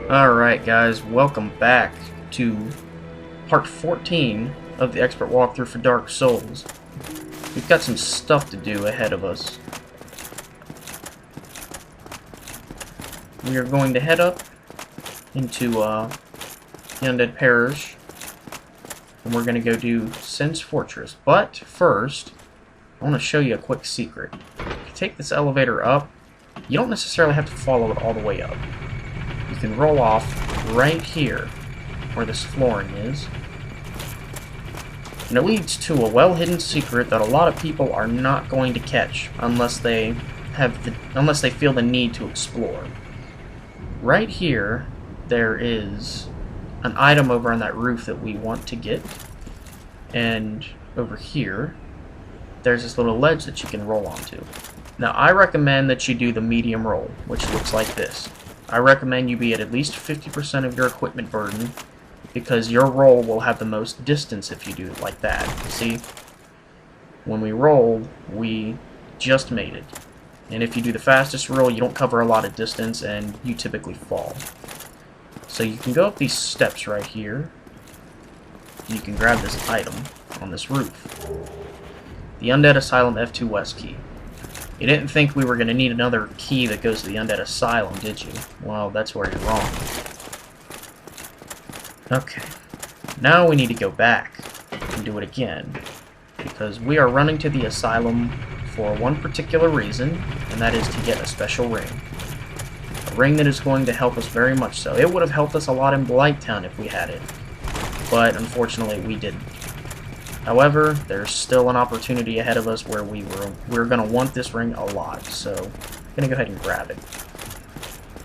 Alright guys, welcome back to part 14 of the expert walkthrough for Dark Souls. We've got some stuff to do ahead of us. We are going to head up into the Undead Parish, and we're going to go do Sen's Fortress. But first, I want to show you a quick secret. If you take this elevator up, you don't necessarily have to follow it all the way up. You can roll off right here, where this flooring is. And it leads to a well-hidden secret that a lot of people are not going to catch unless they feel the need to explore. Right here, there is an item over on that roof that we want to get. And over here, there's this little ledge that you can roll onto. Now, I recommend that you do the medium roll, which looks like this. I recommend you be at least 50% of your equipment burden, because your roll will have the most distance if you do it like that. See? When we rolled, we just made it. And if you do the fastest roll, you don't cover a lot of distance, and you typically fall. So you can go up these steps right here, and you can grab this item on this roof. The Undead Asylum F2 West key. You didn't think we were going to need another key that goes to the Undead Asylum, did you? Well, that's where you're wrong. Okay. Now we need to go back and do it again, because we are running to the Asylum for one particular reason, and that is to get a special ring. A ring that is going to help us very much so. It would have helped us a lot in Blighttown if we had it, but unfortunately we didn't. However, there's still an opportunity ahead of us where we're going to want this ring a lot, so I'm going to go ahead and grab it.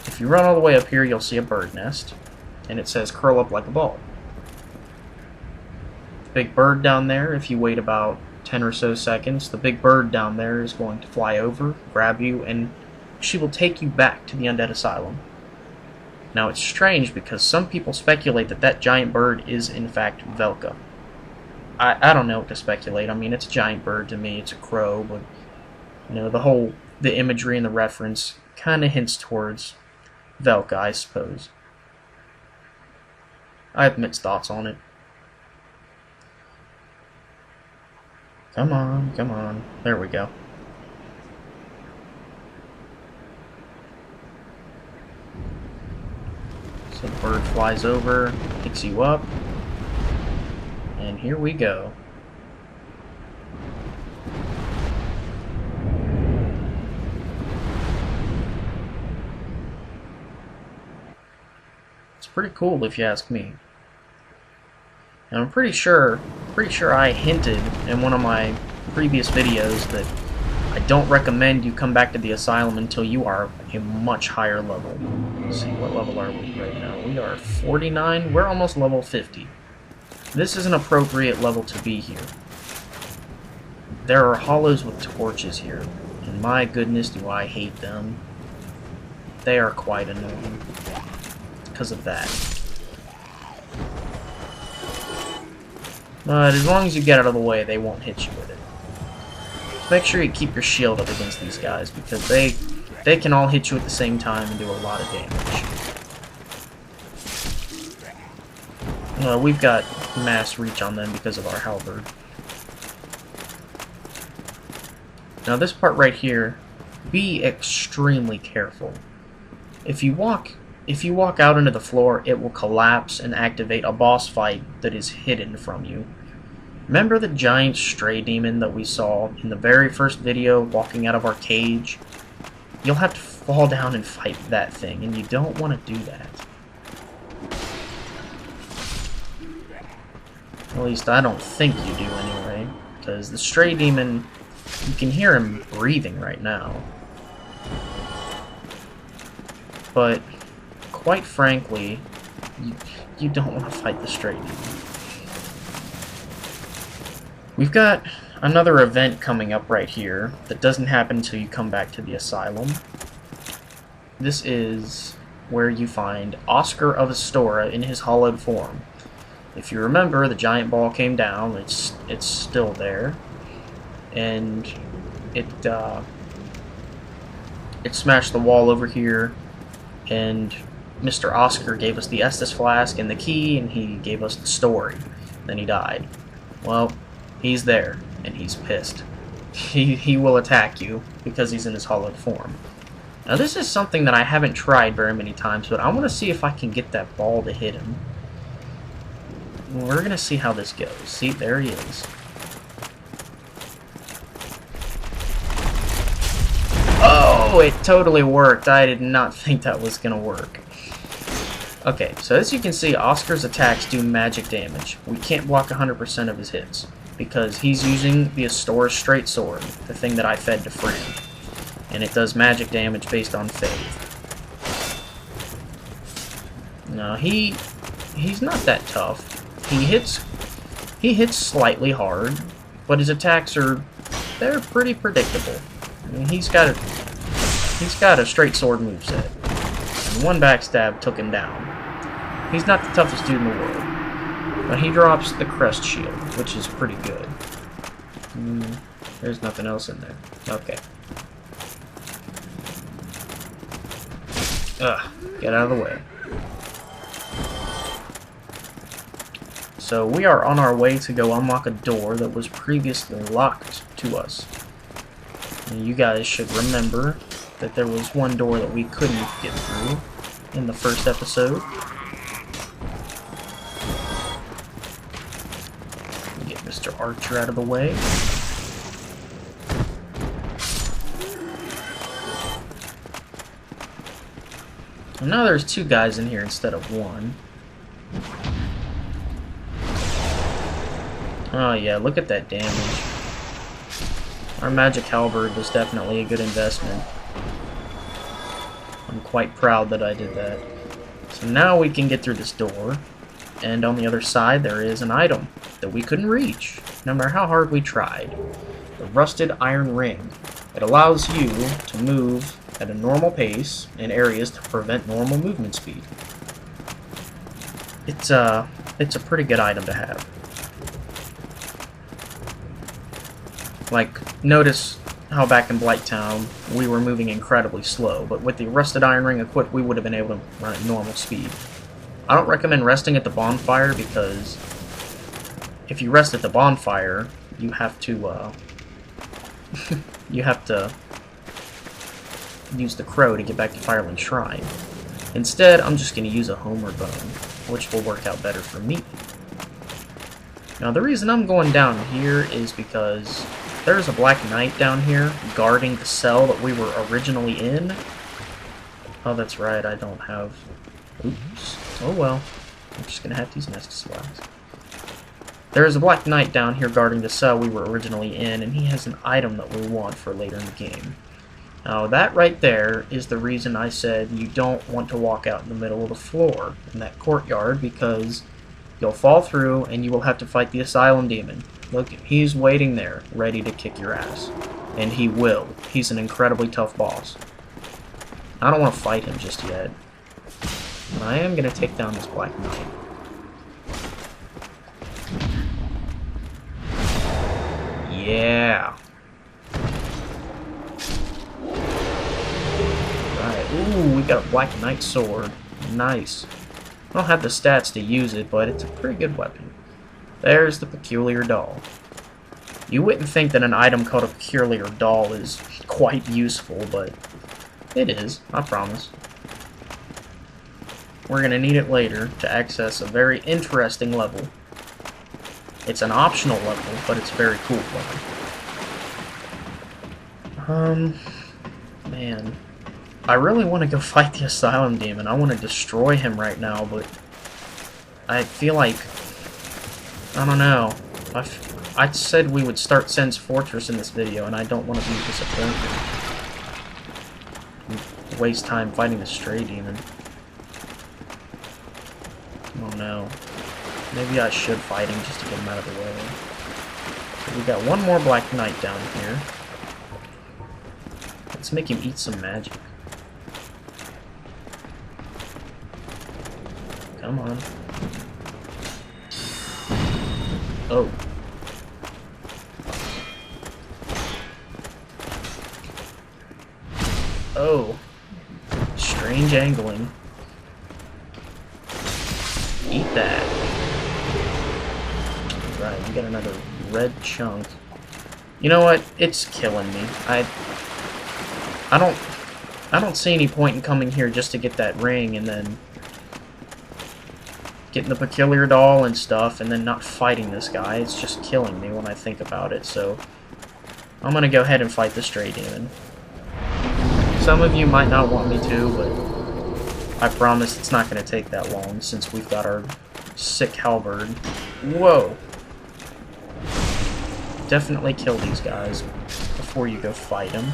If you run all the way up here, you'll see a bird nest, and it says curl up like a ball. Big bird down there, if you wait about 10 or so seconds, the big bird down there is going to fly over, grab you, and she will take you back to the Undead Asylum. Now, it's strange because some people speculate that that giant bird is in fact Velka. I don't know what to speculate. I mean, it's a giant bird to me. It's a crow, but you know, the imagery and the reference kind of hints towards Velka, I suppose. I have mixed thoughts on it. Come on, come on. There we go. So the bird flies over, picks you up. And here we go. It's pretty cool if you ask me. And I'm pretty sure I hinted in one of my previous videos that I don't recommend you come back to the Asylum until you are a much higher level. Let's see, what level are we right now? We are 49. We're almost level 50. This is an appropriate level to be here. There are hollows with torches here, and my goodness do I hate them. They are quite annoying because of that. But as long as you get out of the way, they won't hit you with it. Make sure you keep your shield up against these guys, because they can all hit you at the same time and do a lot of damage. We've got mass reach on them because of our halberd. Now this part right here, be extremely careful. If you walk out into the floor, it will collapse and activate a boss fight that is hidden from you. Remember the giant stray demon that we saw in the very first video walking out of our cage? You'll have to fall down and fight that thing, and you don't want to do that. At least I don't think you do anyway, because the stray demon, you can hear him breathing right now. But, quite frankly, you don't want to fight the stray demon. We've got another event coming up right here that doesn't happen until you come back to the Asylum. This is where you find Oscar of Astora in his hollowed form. If you remember, the giant ball came down. It's still there, and it smashed the wall over here, and Mr. Oscar gave us the Estus flask and the key, and he gave us the story. Then he died. Well, he's there, and he's pissed. He will attack you because he's in his hollowed form. Now this is something that I haven't tried very many times, but I want to see if I can get that ball to hit him. We're going to see how this goes. See, there he is. Oh, it totally worked. I did not think that was going to work. Okay, so as you can see, Oscar's attacks do magic damage. We can't block 100% of his hits, because he's using the Astora's Straight Sword, the thing that I fed to Fran. And it does magic damage based on faith. No, he's not that tough. He hits slightly hard, but his attacks they're pretty predictable. I mean, he's got a straight sword moveset. And one backstab took him down. He's not the toughest dude in the world, but he drops the crest shield, which is pretty good. There's nothing else in there. Okay. Get out of the way. So we are on our way to go unlock a door that was previously locked to us. And you guys should remember that there was one door that we couldn't get through in the first episode. Get Mr. Archer out of the way. And now there's two guys in here instead of one. Oh yeah, look at that damage. Our magic halberd was definitely a good investment. I'm quite proud that I did that. So now we can get through this door, and on the other side there is an item that we couldn't reach, no matter how hard we tried. The rusted iron ring. It allows you to move at a normal pace in areas to prevent normal movement speed. It's a pretty good item to have. Like, notice how back in Blighttown we were moving incredibly slow, but with the rusted iron ring equipped we would have been able to run at normal speed. I don't recommend resting at the bonfire because if you rest at the bonfire, you have to use the crow to get back to Fireland Shrine. Instead, I'm just going to use a homeward bone, which will work out better for me. Now, the reason I'm going down here is because there's a Black Knight down here guarding the cell that we were originally in. Oh, that's right, I don't have... Oops. Oh well. I'm just going to have to use Nestus Flask. There is a Black Knight down here guarding the cell we were originally in, and he has an item that we want for later in the game. Now, that right there is the reason I said you don't want to walk out in the middle of the floor in that courtyard, because you'll fall through and you will have to fight the asylum demon. Look, he's waiting there, ready to kick your ass. And he will. He's an incredibly tough boss. I don't want to fight him just yet. But I am going to take down this Black Knight. Yeah. Right. Ooh, we got a Black Knight sword. Nice. I don't have the stats to use it, but it's a pretty good weapon. There's the Peculiar Doll. You wouldn't think that an item called a Peculiar Doll is quite useful, but it is, I promise. We're going to need it later to access a very interesting level. It's an optional level, but it's a very cool level. Man. I really want to go fight the Asylum Demon. I want to destroy him right now, but I feel like... I don't know. I said we would start Sen's Fortress in this video, and I don't want to be disappointed. Waste time fighting the Stray Demon. Oh no. Maybe I should fight him just to get him out of the way. So we got one more Black Knight down here. Let's make him eat some magic. Come on. Oh. Oh. Strange angling. Eat that. Right, we got another red chunk. You know what? It's killing me. I don't see any point in coming here just to get that ring and then getting the peculiar doll and stuff and then not fighting this guy. It's just killing me when I think about it, so I'm gonna go ahead and fight the stray demon. Some of you might not want me to, but I promise it's not gonna take that long since we've got our sick halberd. Whoa! Definitely kill these guys before you go fight them.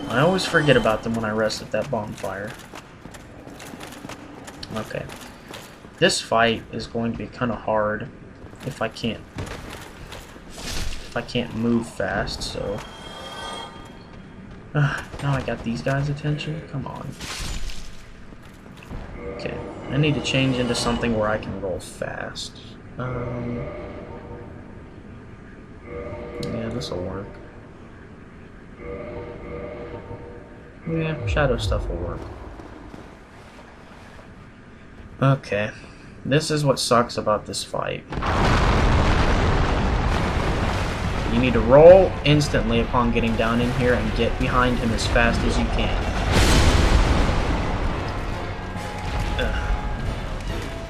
I always forget about them when I rest at that bonfire. Okay. This fight is going to be kind of hard if I can't move fast, so... now I got these guys' attention? Come on. Okay. I need to change into something where I can roll fast. Yeah, this'll work. Yeah, shadow stuff will work. Okay. This is what sucks about this fight. You need to roll instantly upon getting down in here and get behind him as fast as you can.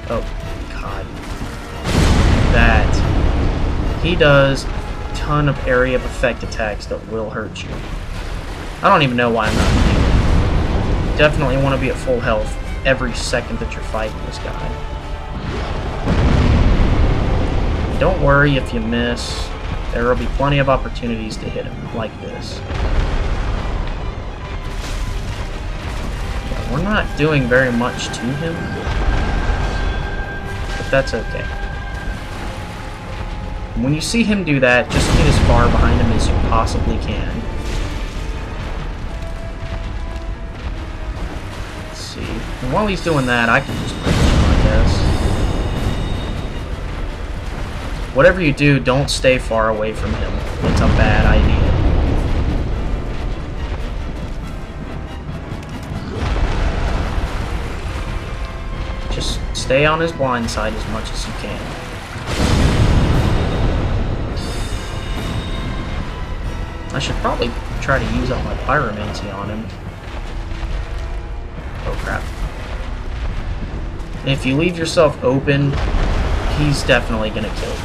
Oh, God. That. He does a ton of area of effect attacks that will hurt you. I don't even know why I'm not healing. Definitely want to be at full health every second that you're fighting this guy. Don't worry if you miss. There will be plenty of opportunities to hit him, like this. Yeah, we're not doing very much to him, but that's okay. When you see him do that, just get as far behind him as you possibly can. Let's see. And while he's doing that, I can just punch him, I guess. Whatever you do, don't stay far away from him. It's a bad idea. Just stay on his blind side as much as you can. I should probably try to use up my pyromancy on him. Oh crap. And if you leave yourself open, he's definitely gonna kill you.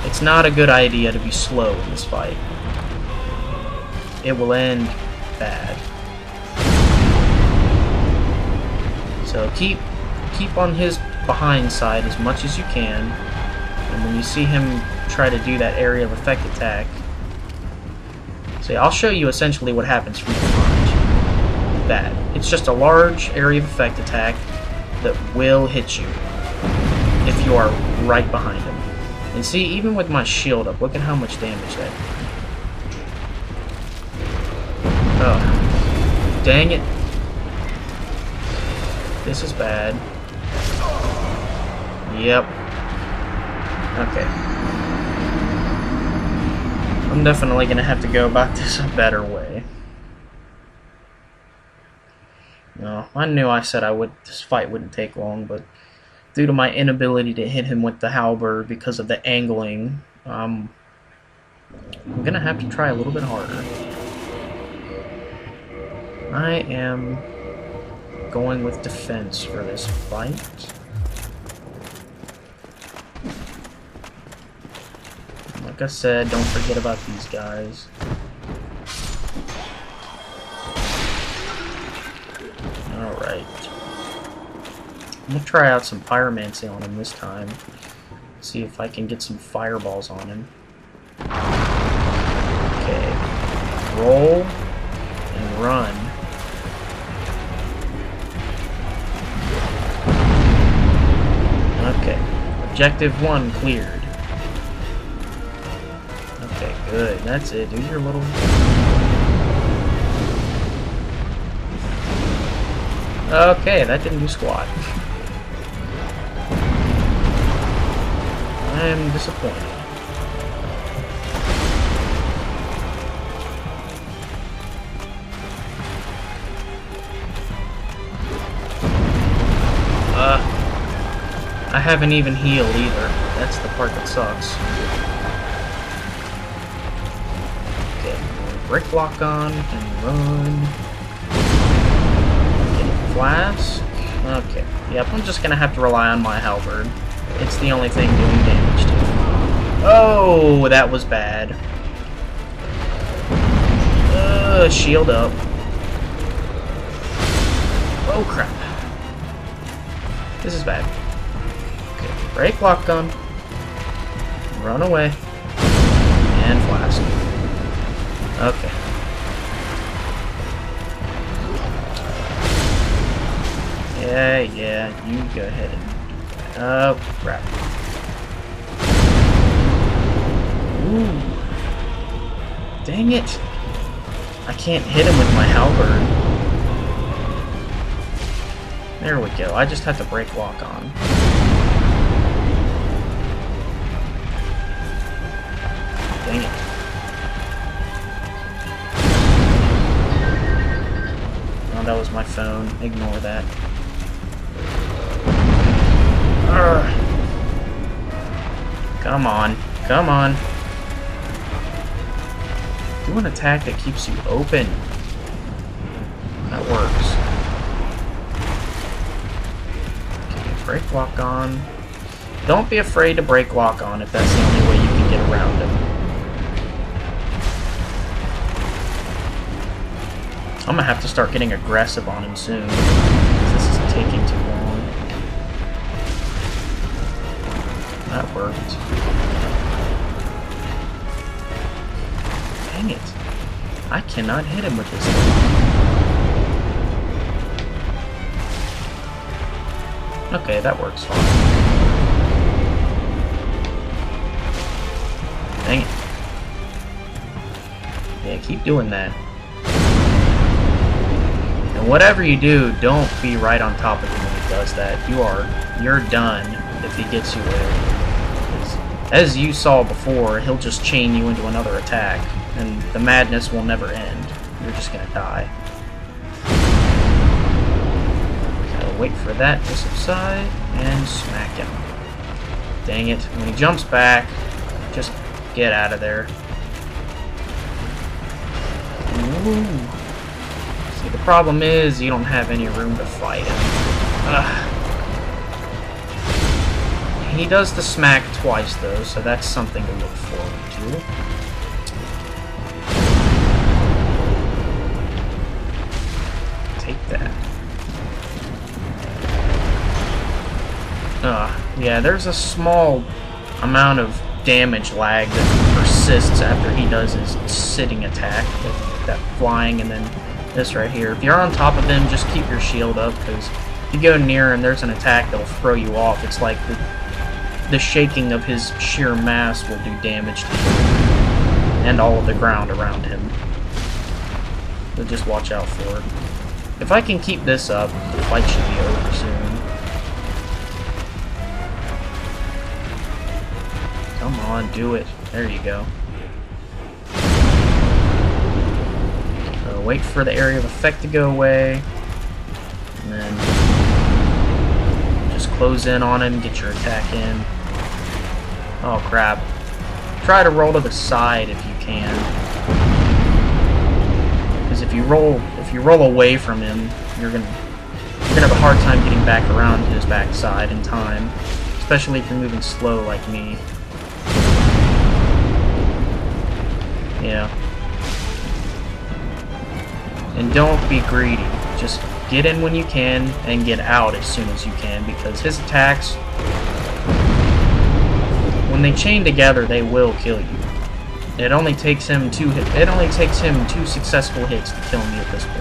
It's not a good idea to be slow in this fight. It will end bad. So keep on his behind side as much as you can, and when you see him try to do that area of effect attack, see, I'll show you essentially what happens from the front. That. It's just a large area of effect attack that will hit you if you are right behind him. And see, even with my shield up, look at how much damage that did. Oh. Dang it. This is bad. Yep. Okay. I'm definitely gonna have to go about this a better way. No, I knew I said this fight wouldn't take long, but due to my inability to hit him with the halberd because of the angling, I'm gonna have to try a little bit harder. I am going with defense for this fight. Like I said, don't forget about these guys. Alright. I'm gonna try out some pyromancy on him this time. See if I can get some fireballs on him. Okay. Roll and run. Okay. Objective 1 cleared. Okay, good. That's it. Do your little... Okay, that didn't do squat. I am disappointed. haven't even healed either. That's the part that sucks. Okay, brick block on and run. Get a flask. Okay, yep, I'm just gonna have to rely on my halberd. It's the only thing doing damage to him. Oh, that was bad. Shield up. Oh crap. This is bad. Okay, break lock gun. Run away. And flask. Okay. Yeah, you go ahead and... Oh, crap. Ooh. Dang it. I can't hit him with my halberd. There we go. I just have to break lock on. Dang it. Oh, that was my phone. Ignore that. Urgh. Come on. Come on. Do an attack that keeps you open. That works. Okay, break lock on. Don't be afraid to break lock on if that's the only way you can get around him. I'm gonna have to start getting aggressive on him soon, because this is taking too long. That worked. Dang it. I cannot hit him with this thing. Okay, that works fine. Dang it. Yeah, keep doing that. And whatever you do, don't be right on top of him when he does that. You're done if he gets you there. As you saw before, he'll just chain you into another attack, and the madness will never end. You're just gonna die. Gotta wait for that to subside, and smack him. Dang it. When he jumps back, just get out of there. Ooh. See, the problem is you don't have any room to fight him. Ugh. He does the smack twice, though, so that's something to look forward to. Take that. Yeah, there's a small amount of damage lag that persists after he does his sitting attack, that flying, and then this right here. If you're on top of him, just keep your shield up, because if you go near and there's an attack that'll throw you off, it's like the shaking of his sheer mass will do damage to him and all of the ground around him. So just watch out for it. If I can keep this up, the fight should be over soon. Come on, do it. There you go. So wait for the area of effect to go away, and then just close in on him, get your attack in. Oh crap. Try to roll to the side if you can. Because if you roll away from him, you're gonna have a hard time getting back around to his backside in time. Especially if you're moving slow like me. Yeah. And don't be greedy. Just get in when you can and get out as soon as you can, because his attacks, when they chain together, they will kill you. It only takes him two successful hits to kill me at this point.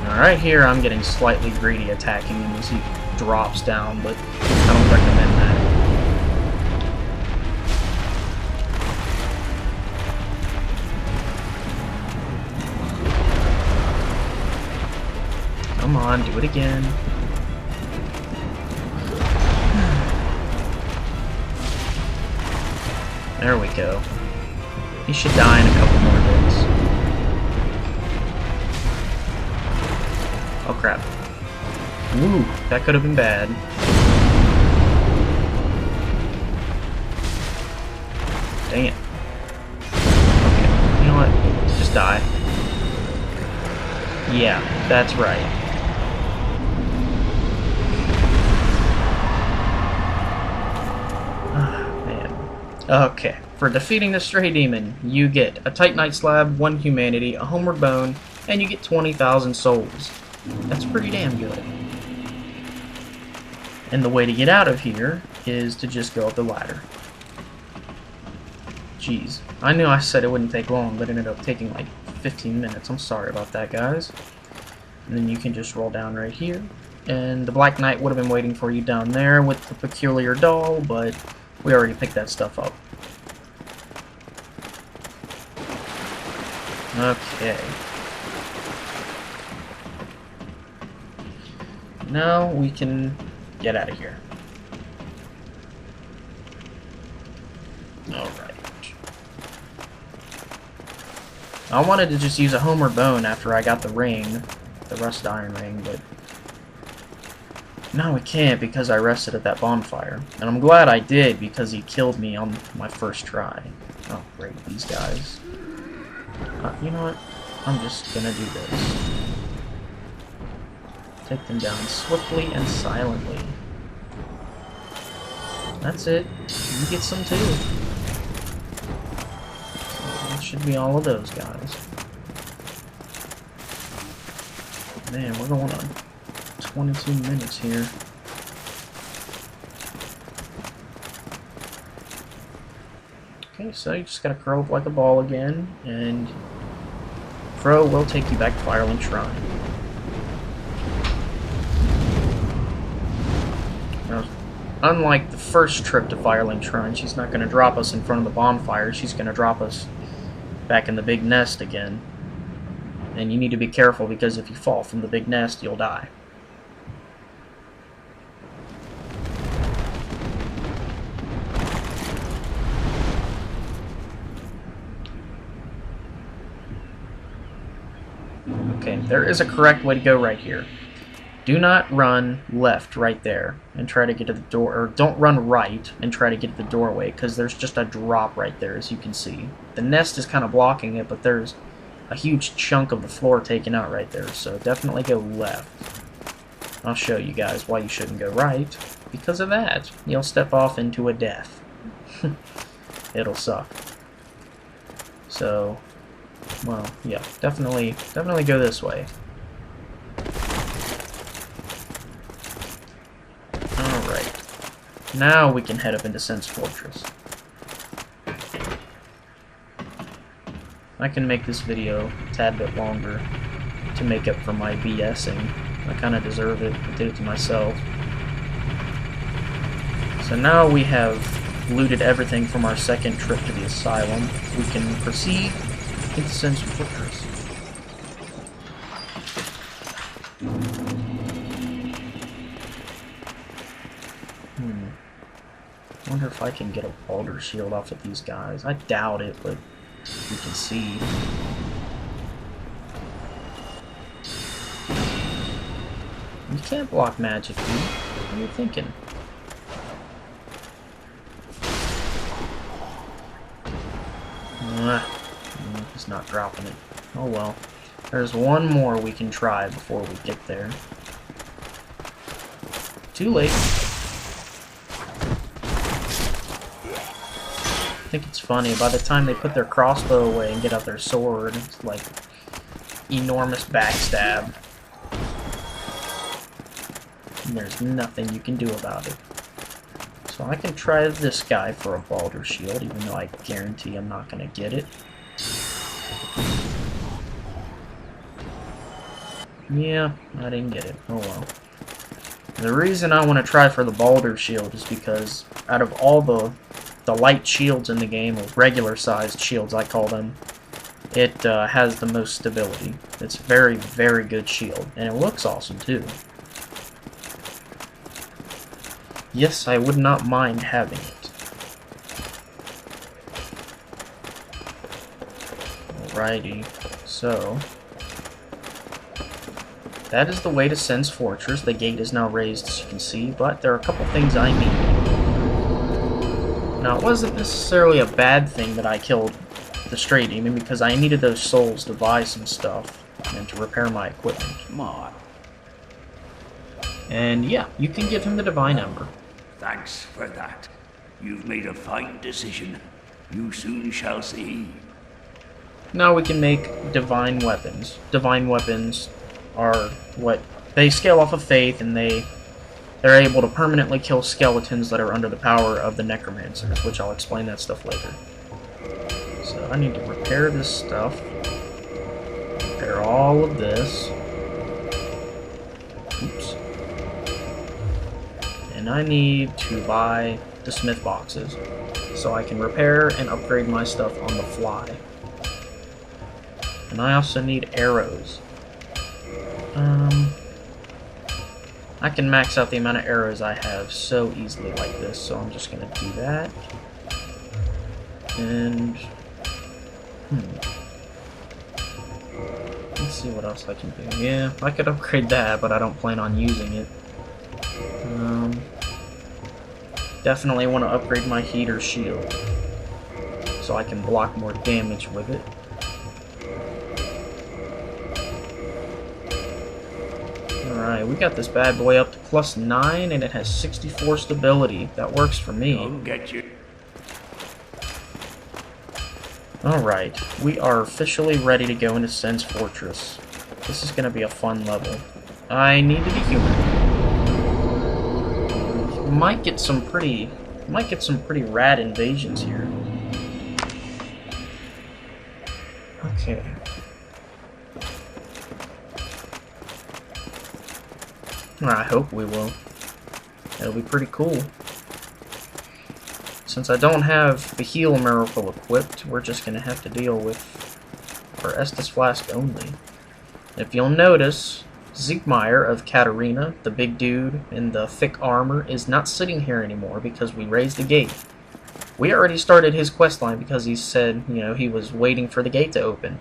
Now, right here, I'm getting slightly greedy attacking him as he drops down, but I don't recommend that. Come on, do it again. There we go. He should die in a couple more hits. Oh crap. Ooh, that could have been bad. Dang it. Okay, you know what? Just die. Yeah, that's right. Okay, for defeating the Stray Demon, you get a Titanite slab, 1 humanity, a homeward bone, and you get 20,000 souls. That's pretty damn good. And the way to get out of here is to just go up the ladder. Jeez, I knew I said it wouldn't take long, but it ended up taking like 15 minutes. I'm sorry about that, guys. And then you can just roll down right here. And the Black Knight would have been waiting for you down there with the Peculiar Doll, but we already picked that stuff up. Okay. Now we can get out of here. Alright. I wanted to just use a homeward bone after I got the ring, the rust iron ring, but no, we can't because I rested at that bonfire. And I'm glad I did because he killed me on my first try. Oh, great, these guys. You know what? I'm just gonna do this. Take them down swiftly and silently. That's it. You get some too. So that should be all of those guys. Man, we're going on 22 minutes here. Okay, so you just gotta curl up like a ball again, and Crow will take you back to Firelink Shrine. Now, unlike the first trip to Firelink Shrine, she's not gonna drop us in front of the bonfire, she's gonna drop us back in the big nest again. And you need to be careful because if you fall from the big nest, you'll die. Okay, there is a correct way to go right here. Do not run left right there and try to get to the door, or don't run right and try to get to the doorway, because there's just a drop right there, as you can see. The nest is kind of blocking it, but there's a huge chunk of the floor taken out right there, so definitely go left. I'll show you guys why you shouldn't go right. Because of that, you'll step off into a death. It'll suck. So, well, yeah, definitely go this way. Alright. Now we can head up into Sense Fortress. I can make this video a tad bit longer to make up for my BSing. I kind of deserve it. I did it to myself. So now we have looted everything from our second trip to the asylum. We can proceed into Sense Fortress. Wonder if I can get a Balder shield off of these guys. I doubt it, but we can see. You can't block magic, dude. What are you thinking? He's not dropping it. Oh well. There's one more we can try before we get there. Too late. I think it's funny, by the time they put their crossbow away and get out their sword, it's like enormous backstab. And there's nothing you can do about it. So I can try this guy for a Balder shield, even though I guarantee I'm not going to get it. Yeah, I didn't get it. Oh well. The reason I want to try for the Balder shield is because out of all the light shields in the game, or regular sized shields I call them, it has the most stability. It's a very, very good shield, and it looks awesome too. Yes, I would not mind having it. Alrighty, so that is the way to Sen's Fortress. The gate is now raised, as you can see, but there are a couple things I need. Now, it wasn't necessarily a bad thing that I killed the Stray Demon, because I needed those souls to buy some stuff and to repair my equipment. Come on. And yeah, you can give him the Divine Ember. Thanks for that. You've made a fine decision. You soon shall see. Now we can make Divine Weapons. Divine Weapons are what... They scale off of faith, and they're able to permanently kill skeletons that are under the power of the Necromancers, which I'll explain that stuff later. So I need to repair this stuff. Repair all of this. Oops. And I need to buy the smith boxes so I can repair and upgrade my stuff on the fly. And I also need arrows. I can max out the amount of arrows I have so easily like this, so I'm just gonna do that. And let's see what else I can do. Yeah, I could upgrade that, but I don't plan on using it. Definitely want to upgrade my heater shield so I can block more damage with it. Alright, we got this bad boy up to +9, and it has 64 stability. That works for me. I'll get you. Alright, we are officially ready to go into Sen's Fortress. This is going to be a fun level. I need to be human. Might get some pretty rad invasions here. Okay. I hope we will. It'll be pretty cool. Since I don't have the heal miracle equipped, we're just gonna have to deal with our Estus Flask only. If you'll notice, Siegmeyer of Katarina, the big dude in the thick armor, is not sitting here anymore because we raised the gate. We already started his questline because he said, you know, he was waiting for the gate to open.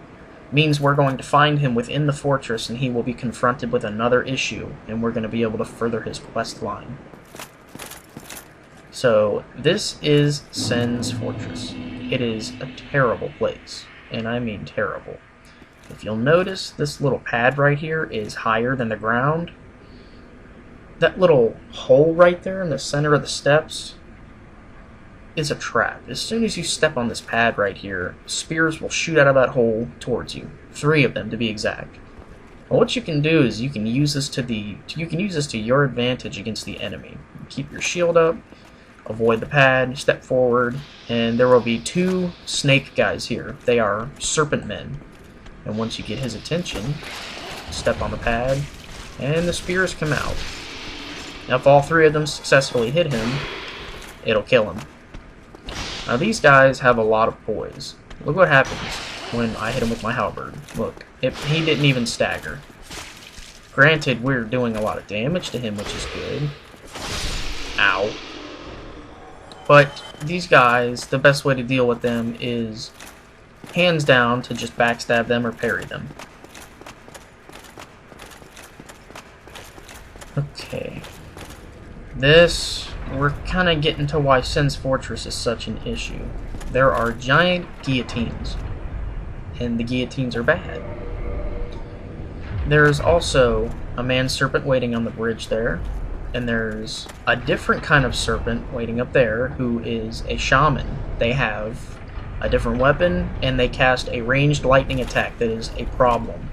Means we're going to find him within the fortress, and he will be confronted with another issue, and we're going to be able to further his quest line. So, this is Sen's Fortress. It is a terrible place, and I mean terrible. If you'll notice, this little pad right here is higher than the ground. That little hole right there in the center of the steps is a trap. As soon as you step on this pad right here, spears will shoot out of that hole towards you. 3 of them, to be exact. Well, what you can do is you can use this to your advantage against the enemy. Keep your shield up, avoid the pad, step forward, and there will be 2 snake guys here. They are serpent men. And once you get his attention, step on the pad, and the spears come out. Now, if all 3 of them successfully hit him, it'll kill him. Now, these guys have a lot of poise. Look what happens when I hit him with my halberd. Look, he didn't even stagger. Granted, we're doing a lot of damage to him, which is good. Ow. But these guys, the best way to deal with them is hands down to just backstab them or parry them. Okay. We're kind of getting to why Sen's Fortress is such an issue. There are giant guillotines, and the guillotines are bad. There's also a man-serpent waiting on the bridge there, and there's a different kind of serpent waiting up there who is a shaman. They have a different weapon, and they cast a ranged lightning attack that is a problem.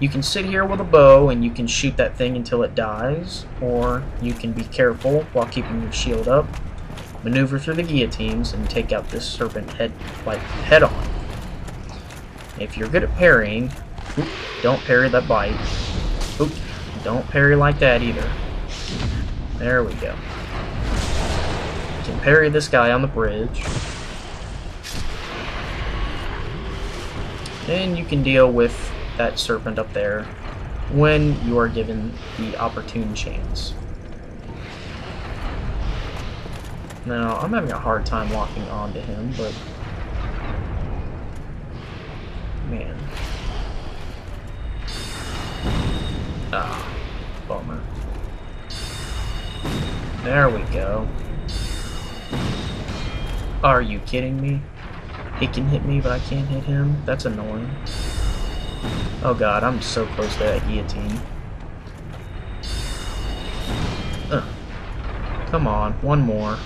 You can sit here with a bow and you can shoot that thing until it dies, or you can be careful while keeping your shield up, maneuver through the guillotines, and take out this serpent head on. If you're good at parrying, don't parry that bite. Don't parry like that either. There we go. You can parry this guy on the bridge. And you can deal with that serpent up there when you are given the opportune chance. Now, I'm having a hard time locking onto him, but man. Ah, bummer. There we go. Are you kidding me? He can hit me, but I can't hit him? That's annoying. Oh god, I'm so close to that guillotine. Come on, one more.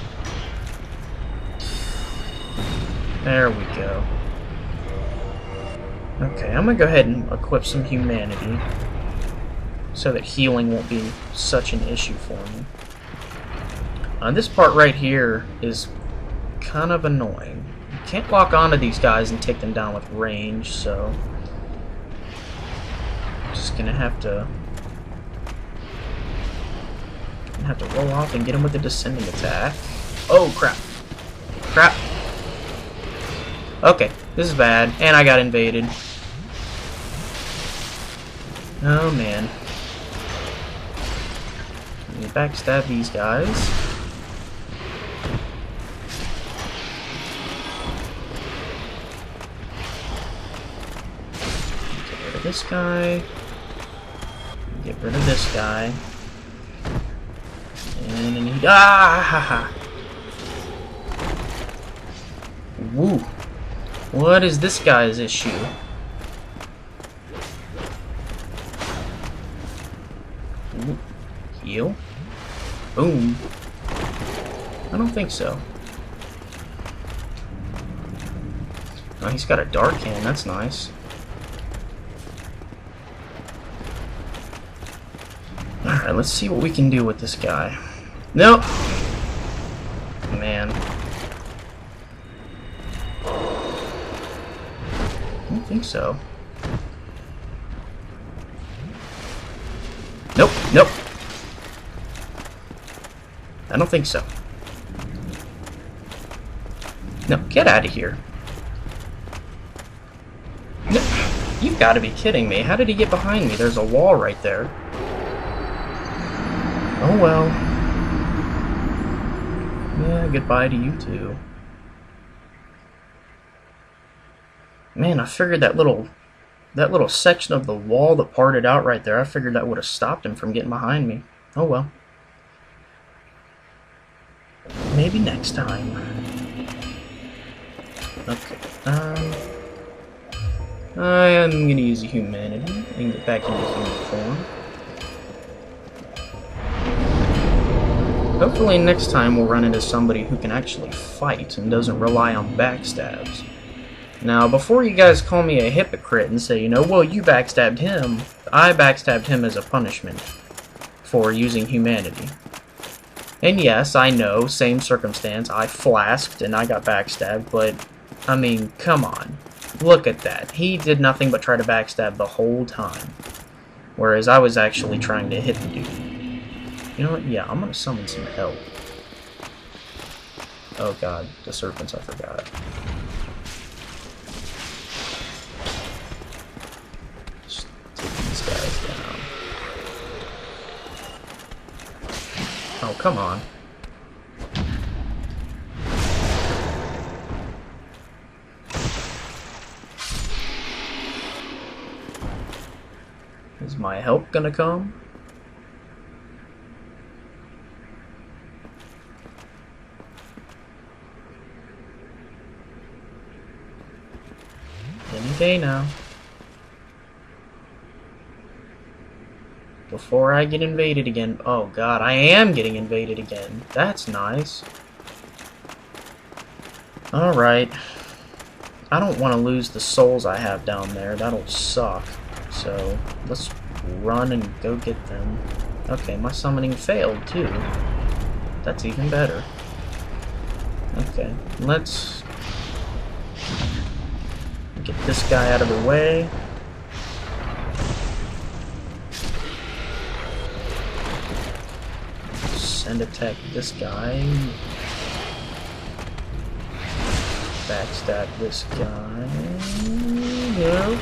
There we go. Okay, I'm gonna go ahead and equip some humanity so that healing won't be such an issue for me. This part right here is kind of annoying. You can't lock onto these guys and take them down with range, so I'm just gonna have to roll off and get him with the descending attack. Oh crap! Crap! Okay, this is bad, and I got invaded. Oh man. Let me backstab these guys. Get rid of this guy. Get rid of this guy. And then he... Ah! Ha, ha. Woo! What is this guy's issue? Ooh. Heal? Boom. I don't think so. Oh, he's got a dark hand. That's nice. Alright, let's see what we can do with this guy. Nope! Man. I don't think so. Nope, nope. I don't think so. No, get out of here. No, you've got to be kidding me. How did he get behind me? There's a wall right there. Oh well. Yeah, goodbye to you too. Man, I figured that little section of the wall that parted out right there, I figured that would have stopped him from getting behind me. Oh well. Maybe next time. Okay. I am gonna use a humanity and get back into human form. Hopefully next time we'll run into somebody who can actually fight and doesn't rely on backstabs. Now, before you guys call me a hypocrite and say, you know, well, you backstabbed him, I backstabbed him as a punishment for using humanity. And yes, I know, same circumstance, I flasked and I got backstabbed, but, I mean, come on. Look at that. He did nothing but try to backstab the whole time. Whereas I was actually trying to hit the dude. You know what? Yeah, I'm gonna summon some help. Oh god, the serpents, I forgot. Just take these guys down. Oh, come on. Is my help gonna come? Any day now. Before I get invaded again. Oh god, I am getting invaded again. That's nice. Alright. I don't want to lose the souls I have down there. That'll suck. So, let's run and go get them. Okay, my summoning failed too. That's even better. Okay, let's get this guy out of the way. Send attack this guy. Backstab this guy. No.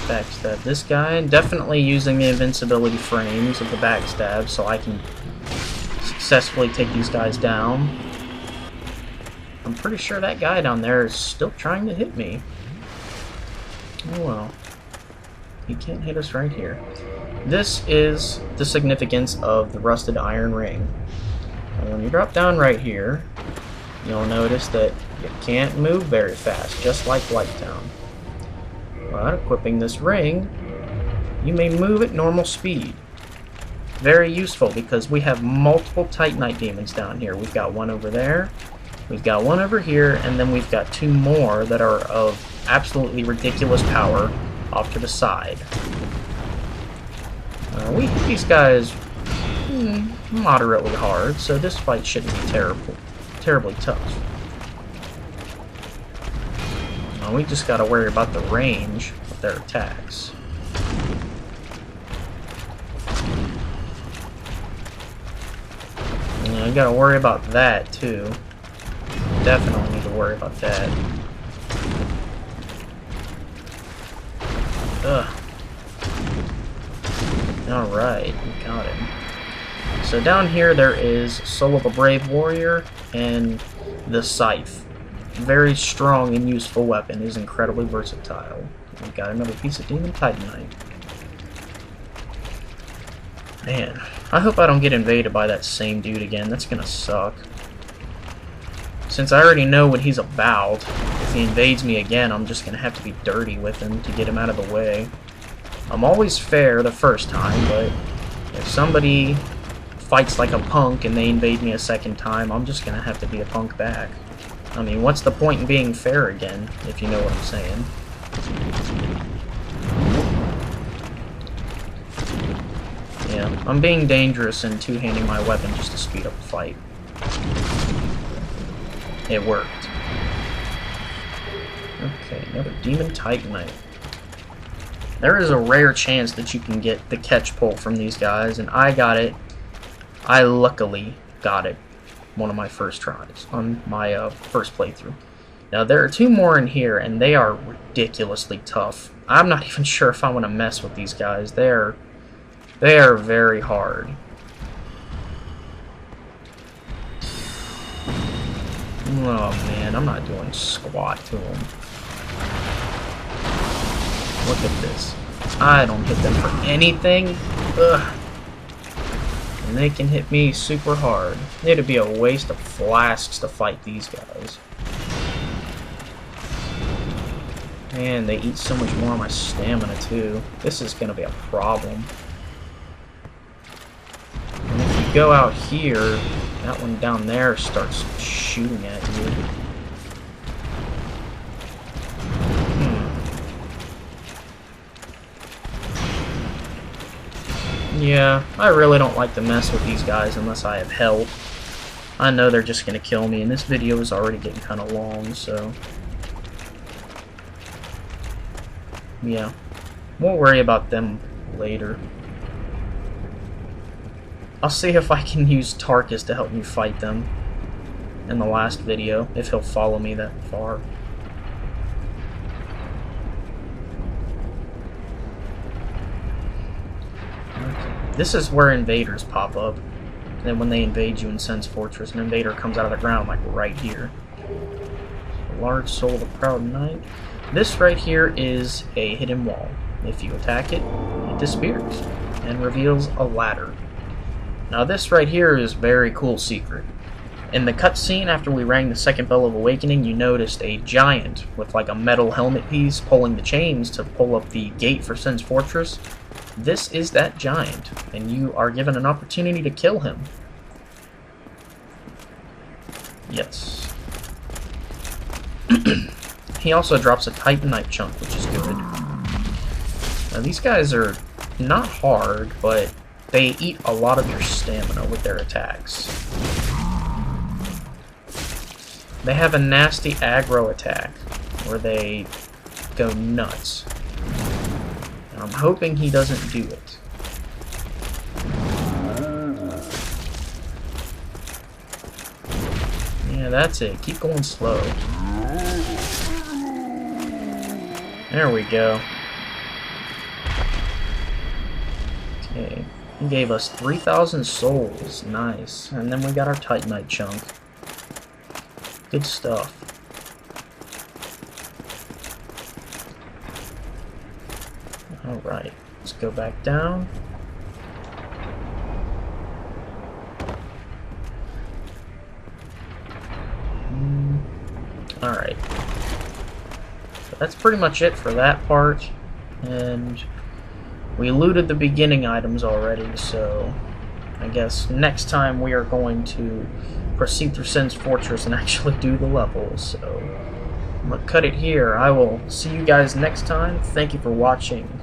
Backstab this guy. And definitely using the invincibility frames of the backstab so I can successfully take these guys down. I'm pretty sure that guy down there is still trying to hit me. Oh well. He can't hit us right here. This is the significance of the rusted iron ring. And when you drop down right here, you'll notice that you can't move very fast, just like Whitetown. But equipping this ring, you may move at normal speed. Very useful because we have multiple Titanite demons down here. We've got one over there, we've got one over here, and then we've got two more that are of absolutely ridiculous power off to the side. We hit these guys moderately hard, so this fight shouldn't be terribly tough. We just gotta worry about the range of their attacks. You gotta worry about that too. Definitely need to worry about that. Ugh. Alright, we got him. So down here there is Soul of a Brave Warrior and the Scythe. Very strong and useful weapon, is incredibly versatile. We got another piece of Demon Titanite. Man, I hope I don't get invaded by that same dude again. That's gonna suck. Since I already know what he's about, if he invades me again, I'm just gonna have to be dirty with him to get him out of the way. I'm always fair the first time, but if somebody fights like a punk and they invade me a second time, I'm just gonna have to be a punk back. I mean, what's the point in being fair again, if you know what I'm saying? Yeah, I'm being dangerous and two-handing my weapon just to speed up the fight. It worked. Okay, another Demon Titanite. There is a rare chance that you can get the catch pull from these guys, and I got it. I luckily got it one of my first tries on my first playthrough. Now there are two more in here, and they are ridiculously tough. I'm not even sure if I want to mess with these guys. They are very hard. Oh man, I'm not doing squat to them. Look at this. I don't hit them for anything. Ugh. And they can hit me super hard. It'd be a waste of flasks to fight these guys. Man, they eat so much more of my stamina too. This is gonna be a problem. And if you go out here, that one down there starts shooting at you. Yeah, I really don't like to mess with these guys unless I have help. I know they're just gonna kill me, and this video is already getting kind of long, so... yeah, we'll worry about them later. I'll see if I can use Tarkus to help me fight them in the last video, if he'll follow me that far. This is where invaders pop up. And then when they invade you in Sen's Fortress, an invader comes out of the ground, like right here. A large soul of the proud knight. This right here is a hidden wall. If you attack it, it disappears and reveals a ladder. Now this right here is a very cool secret. In the cutscene after we rang the second bell of awakening, you noticed a giant with like a metal helmet piece pulling the chains to pull up the gate for Sen's Fortress. This is that giant, and you are given an opportunity to kill him. Yes. He also drops a Titanite chunk, which is good. Now these guys are not hard, but they eat a lot of your stamina with their attacks. They have a nasty aggro attack, where they go nuts. I'm hoping he doesn't do it. Yeah, that's it. Keep going slow. There we go. Okay. He gave us 3,000 souls. Nice. And then we got our Titanite chunk. Good stuff. Alright, let's go back down. Alright. So that's pretty much it for that part. And we looted the beginning items already, so I guess next time we are going to proceed through Sin's Fortress and actually do the levels. So I'm going to cut it here. I will see you guys next time. Thank you for watching.